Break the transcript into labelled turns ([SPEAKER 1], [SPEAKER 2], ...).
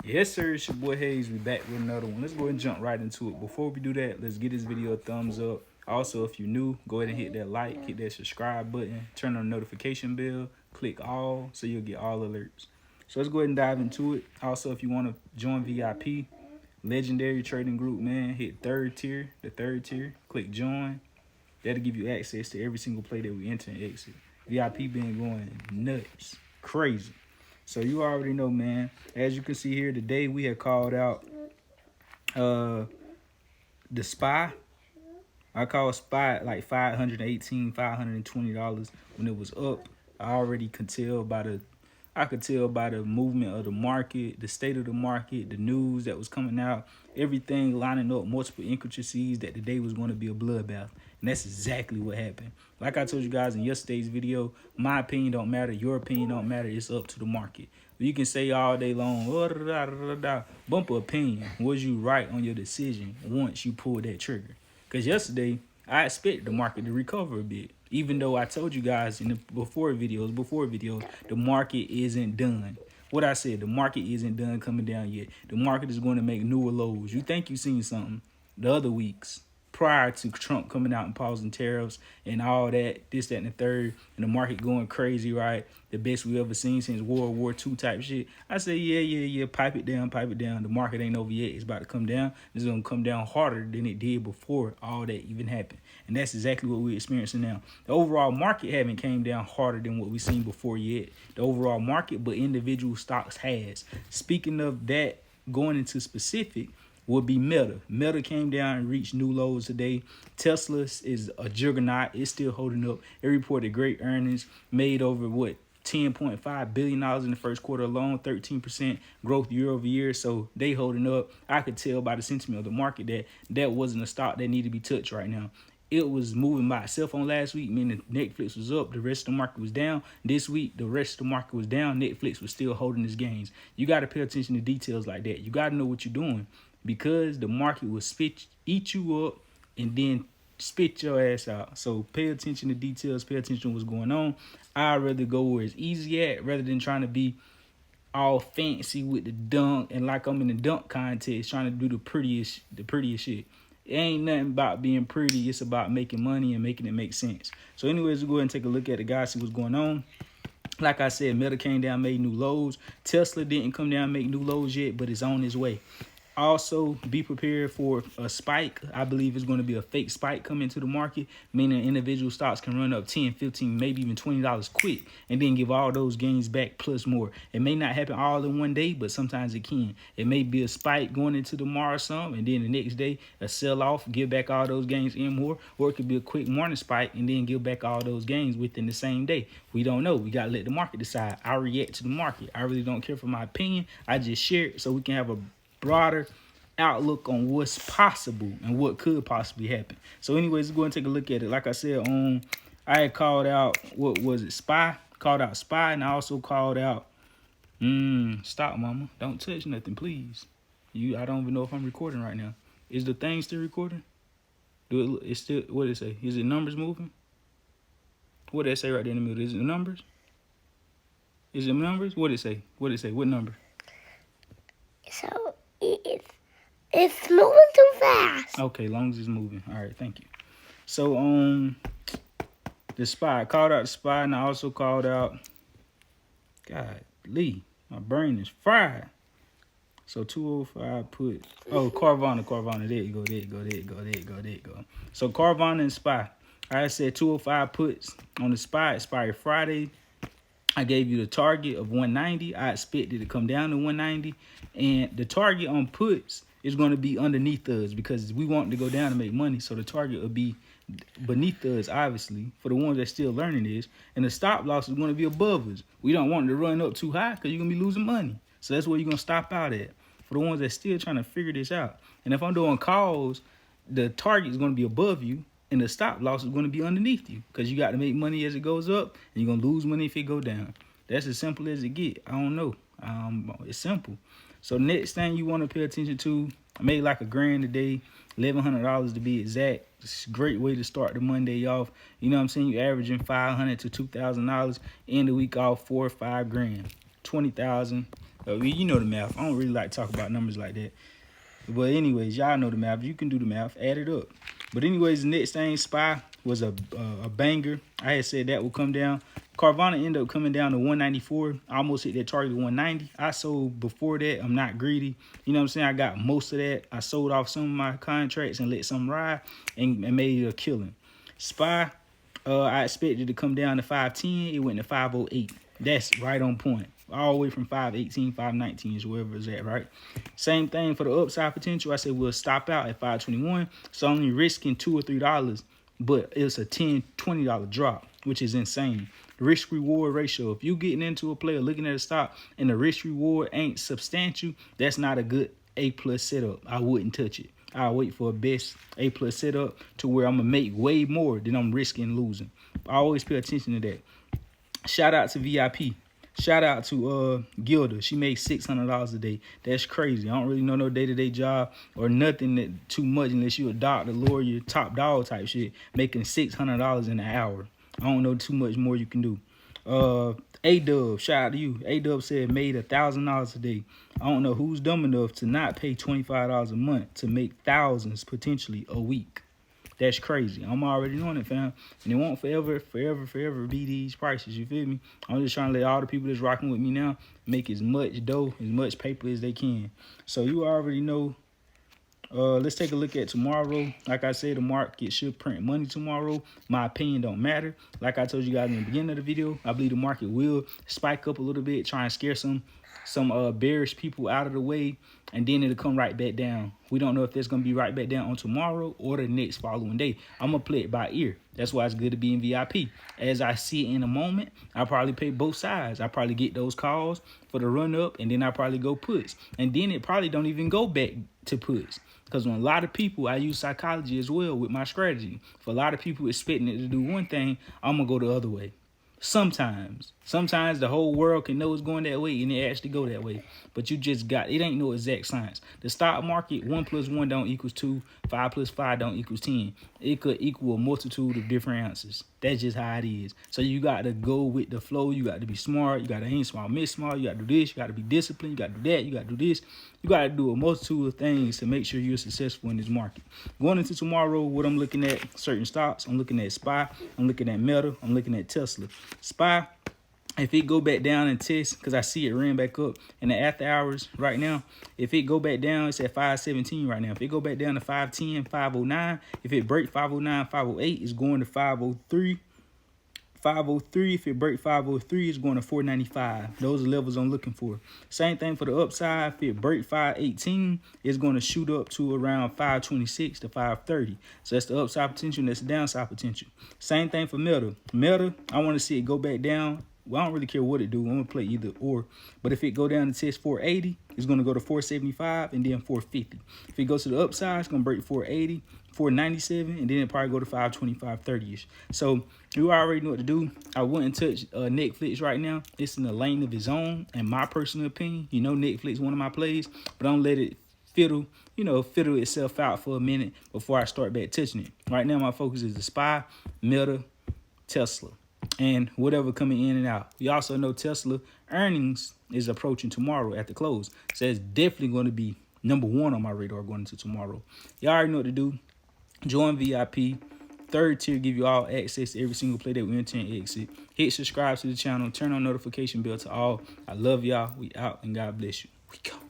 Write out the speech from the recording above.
[SPEAKER 1] Yes, sir. It's your boy Hayes. We back with another one. Let's go ahead and jump right into it. Before we do that, let's give this video a thumbs up. Also, if you're new, go ahead and hit that like, hit that subscribe button, turn on the notification bell, click all so you'll get all alerts. So let's go ahead and dive into it. Also, if you want to join VIP, Legendary Trading Group, man, hit the third tier, click join. That'll give you access to every single play that we enter and exit. VIP been going nuts, crazy. So you already know, man. As you can see here today, we have called out the SPY. I called SPY at like $520 when it was up. I already could tell by the movement of the market, the state of the market, the news that was coming out, everything lining up, multiple intricacies that the day was going to be a bloodbath. And that's exactly what happened. Like I told you guys in yesterday's video, my opinion don't matter, your opinion don't matter, it's up to the market. You can say all day long, bumper opinion, was you right on your decision once you pulled that trigger? Because yesterday, I expected the market to recover a bit. Even though I told you guys in the before videos, the market isn't done. What I said, the market isn't done coming down yet. The market is going to make newer lows. You think you seen something the other weeks prior to Trump coming out and pausing tariffs and all that, this, that, and the third, and the market going crazy, right? The best we ever seen since World War II type shit. I say, yeah, pipe it down. The market ain't over yet. It's about to come down. It's going to come down harder than it did before all that even happened. And that's exactly what we're experiencing now. The overall market haven't came down harder than what we've seen before yet. The overall market, but individual stocks has. Speaking of that, going into specific, would be Meta. Meta came down and reached new lows today. Tesla is a juggernaut. It's still holding up. It reported great earnings, made over $10.5 billion in the first quarter alone, 13% growth year over year. So they holding up. I could tell by the sentiment of the market that that wasn't a stock that needed to be touched right now. It was moving by itself on last week, meaning Netflix was up, the rest of the market was down. This week, the rest of the market was down. Netflix was still holding its gains. You got to pay attention to details like that. You got to know what you're doing, because the market will eat you up and then spit your ass out. So pay attention to details, pay attention to what's going on. I'd rather go where it's easy at rather than trying to be all fancy with the dunk and like I'm in the dunk contest trying to do the prettiest shit. It ain't nothing about being pretty. It's about making money and making it make sense. So anyways, we'll go ahead and take a look at it, guys, see what's going on. Like I said, Meta came down, made new lows. Tesla didn't come down, make new lows yet, but it's on its way. Also, be prepared for a spike. I believe it's going to be a fake spike coming to the market, meaning individual stocks can run up 10, 15, maybe even $20 quick and then give all those gains back plus more. It may not happen all in one day, but sometimes it can. It may be a spike going into tomorrow some, and then the next day a sell-off, give back all those gains and more, or it could be a quick morning spike and then give back all those gains within the same day. We don't know. We got to let the market decide. I react to the market. I really don't care for my opinion. I just share it so we can have a broader outlook on what's possible and what could possibly happen. So anyways, let's go and take a look at it. Like I said, I had called out, what was it, SPY? Called out SPY, and I also called out, stop, mama. Don't touch nothing, please. I don't even know if I'm recording right now. Is the thing still recording? It's still, what did it say? Is it numbers moving? What did it say right there in the middle? Is it numbers? Is it numbers? What did it say? What did it say? What number?
[SPEAKER 2] So it's moving too fast.
[SPEAKER 1] Okay, long as it's moving. All right, thank you. So the SPY, I called out the SPY, and I also called out, God, Lee, my brain is fried. So 205 put, Carvana, there you go. So Carvana and SPY, I said 205 puts on the SPY, expired Friday. I gave you the target of 190. I expected it to come down to 190. And the target on puts is going to be underneath us because we want to go down to make money. So the target will be beneath us, obviously, for the ones that still learning this. And the stop loss is going to be above us. We don't want it to run up too high because you're going to be losing money. So that's where you're going to stop out at for the ones that still trying to figure this out. And if I'm doing calls, the target is going to be above you. And the stop loss is going to be underneath you because you got to make money as it goes up, and you're going to lose money if it go down. That's as simple as it get. I don't know. It's simple. So next thing you want to pay attention to, I made like $1,000 today, $1,100 to be exact. It's a great way to start the Monday off. You know what I'm saying? You're averaging $500 to $2,000. End the week off $4 or $5 grand, 20,000. You know the math. I don't really like to talk about numbers like that. But anyways, y'all know the math. You can do the math. Add it up. But anyways, the next thing, SPY was a banger. I had said that would come down. Carvana ended up coming down to 194. I almost hit that target of 190. I sold before that. I'm not greedy. You know what I'm saying? I got most of that. I sold off some of my contracts and let some ride and made a killing. SPY, I expected to come down to 510. It went to 508. That's right on point. All the way from 518, 519 is wherever it's at, right? Same thing for the upside potential. I said we'll stop out at 521. So only risking $2 or $3, but it's a $10, $20 drop, which is insane. Risk reward ratio. If you getting into a player looking at a stock and the risk reward ain't substantial, that's not a good A+ setup. I wouldn't touch it. I'll wait for a best A+ setup to where I'm gonna make way more than I'm risking losing. I always pay attention to that. Shout out to VIP. Shout out to Gilda. She makes $600 a day. That's crazy. I don't really know no day-to-day job or nothing that too much unless you a doctor, lawyer, top dog type shit, making $600 in an hour. I don't know too much more you can do. A-Dub, shout out to you. A-Dub said made $1,000 a day. I don't know who's dumb enough to not pay $25 a month to make thousands potentially a week. That's crazy. I'm already doing it, fam. And it won't forever be these prices. You feel me? I'm just trying to let all the people that's rocking with me now make as much dough, as much paper as they can. So you already know. Let's take a look at tomorrow. Like I said, the market should print money tomorrow. My opinion don't matter. Like I told you guys in the beginning of the video, I believe the market will spike up a little bit, try and scare some bearish people out of the way, and then it'll come right back down. We don't know if it's gonna be right back down on tomorrow or the next following day. I'm gonna play it by ear. That's why it's good to be in VIP. As I see it in a moment, I probably pay both sides. I probably get those calls for the run up, and then I probably go puts, and then it probably don't even go back to puts. Because when a lot of people, I use psychology as well with my strategy. For a lot of people expecting it to do one thing, I'm gonna go the other way. Sometimes the whole world can know it's going that way and it actually go that way. But you just got, it ain't no exact science. The stock market, 1 + 1 don't equals 2, 5 + 5 don't equals 10. It could equal a multitude of different answers. That's just how it is. So you got to go with the flow. You got to be smart. You got to aim small, miss small. You got to do this. You got to be disciplined. You got to do that. You got to do this. You got to do a multitude of things to make sure you're successful in this market. Going into tomorrow, what I'm looking at, certain stocks. I'm looking at SPY. I'm looking at Meta. I'm looking at Tesla. SPY, if it go back down and test, because I see it ran back up in the after hours right now. If it go back down, it's at 517 right now. If it go back down to 510, 509, if it break 509, 508, it's going to 503. 503, if it break 503, it's going to 495. Those are levels I'm looking for. Same thing for the upside. If it break 518, it's going to shoot up to around 526 to 530. So that's the upside potential and that's the downside potential. Same thing for Meta. Meta, I want to see it go back down. Well, I don't really care what it do. I'm going to play either or. But if it go down to test 480, it's going to go to 475 and then 450. If it goes to the upside, it's going to break 480, 497, and then it probably go to 525, 30-ish. So you already know what to do. I wouldn't touch Netflix right now. It's in the lane of its own, in my personal opinion. You know Netflix one of my plays, but don't let it fiddle itself out for a minute before I start back touching it. Right now, my focus is the SPY, Meta, Tesla, and whatever coming in and out. We also know Tesla earnings is approaching tomorrow at the close. So it's definitely going to be number one on my radar going into tomorrow. Y'all already know what to do. Join VIP. Third tier give you all access to every single play that we enter and exit. Hit subscribe to the channel. Turn on notification bell to all. I love y'all. We out and God bless you. We go.